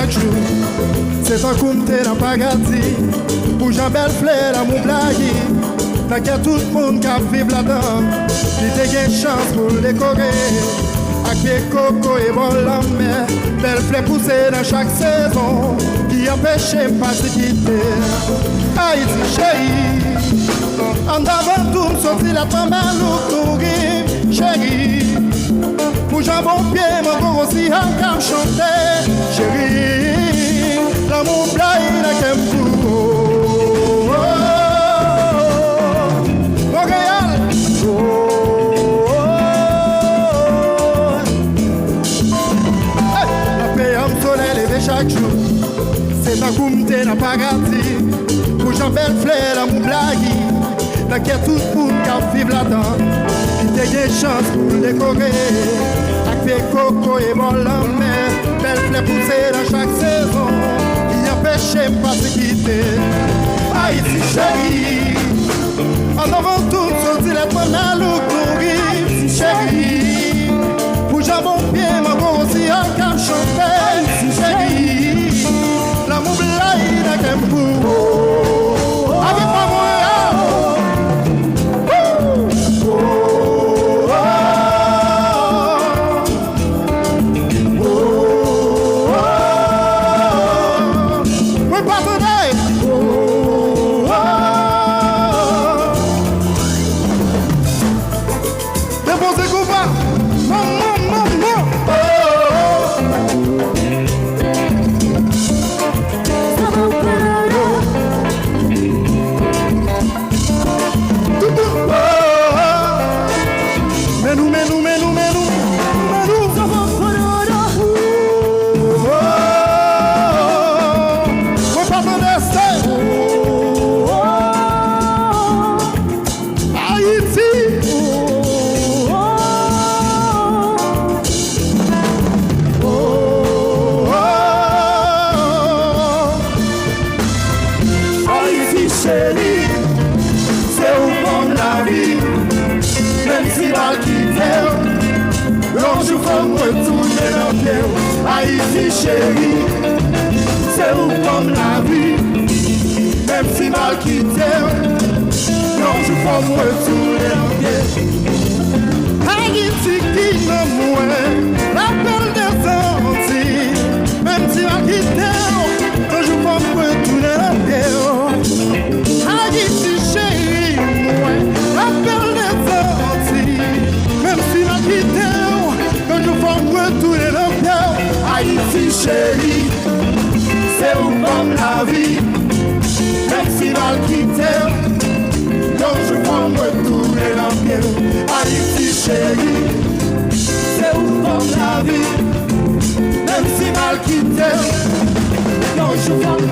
chaque jour. C'est un coup de dans paradis. Pour Jean-Bel Fleur dans mon blague. Dans que tout le monde qui vit là-dedans. Il te gagne chance pour le décorer. Avec les cocos et bon la mer. Belle fleur poussée dans chaque saison. Qui empêche pas de quitter. Haïti chérie. En avant tout me sortit la femme à l'autorité. Chérie. Pour jambon pied, mon aussi un cam chanter. Chérie, l'amour blague la kempou. Montréal. La paix en soleil levé chaque jour. C'est un goûter dans paradis. Pour Jean-Bel Fleur, l'amour blague. Dans qui tout le monde qui vit là-dedans. Il te gagne chance pour le décorer. Avec les cocos et bon la mer. Belle fleur poussée dans chaque saison. Qui empêche pas de se quitter. Haïti chérie. En avant tout, sorti la bonne à l'autorité. Chérie. Pour jambon pied, mon gros aussi un cam chanter. Chérie. L'amour blague n'a qu'un bout. Avec moi, moi. Haïti chérie, c'est où comme la vie. Même si mal quitté, non je peux me retourner en pied. Haïti qui n'a moins l'appel des Antilles. Même si mal quitté, non je peux me retourner en pied. Haïti chérie, moins l'appel des Antilles. Même si mal quitté, non je peux me retourner en pied. Haïti chérie, c'est où comme la vie. Même si mal quitté, non je peux me retourner en pied. Haïti chérie, c'est où comme la vie. Même si mal quitté, non je peux me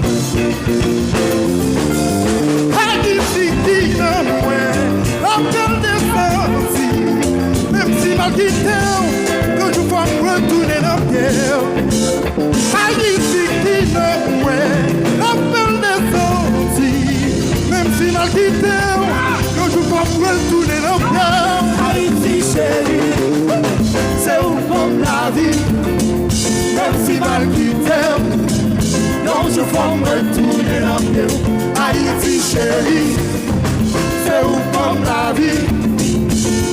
Haïti qui n'a moins l'appel des Antilles. Même si mal quitté, non je peux me retourner en pied. Haïti qui n'a moins l'appel des Antilles. Même si mal quitté, non je peux me retourner en pied. Haïti chérie, c'est où comme la vie. Même si mal quitté, non je peux me retourner en pied. Haïti chérie, c'est où comme la vie.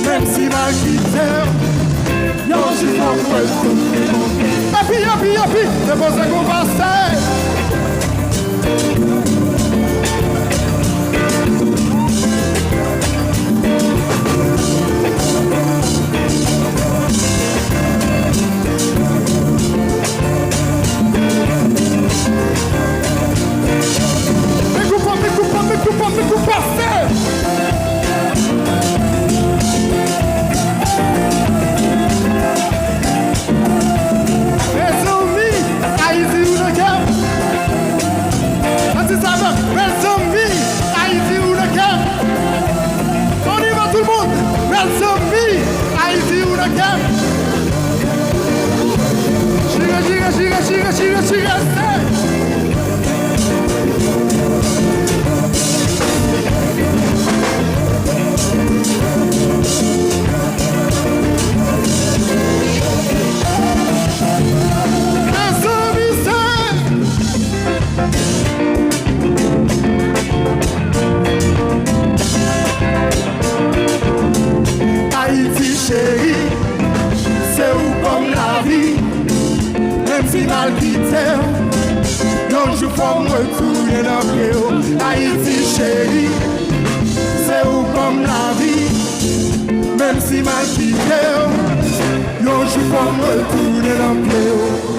Même si mal quitté, non je peux me retourner en pied. Yapi, c'est pour ça qu'on va se. chérie, c'est où comme la vie. Même si mal quitté, non je faut me retourner dans le pied. Haïti chérie, c'est où comme la vie. Même si mal quitté, non je faut me retourner dans le pied.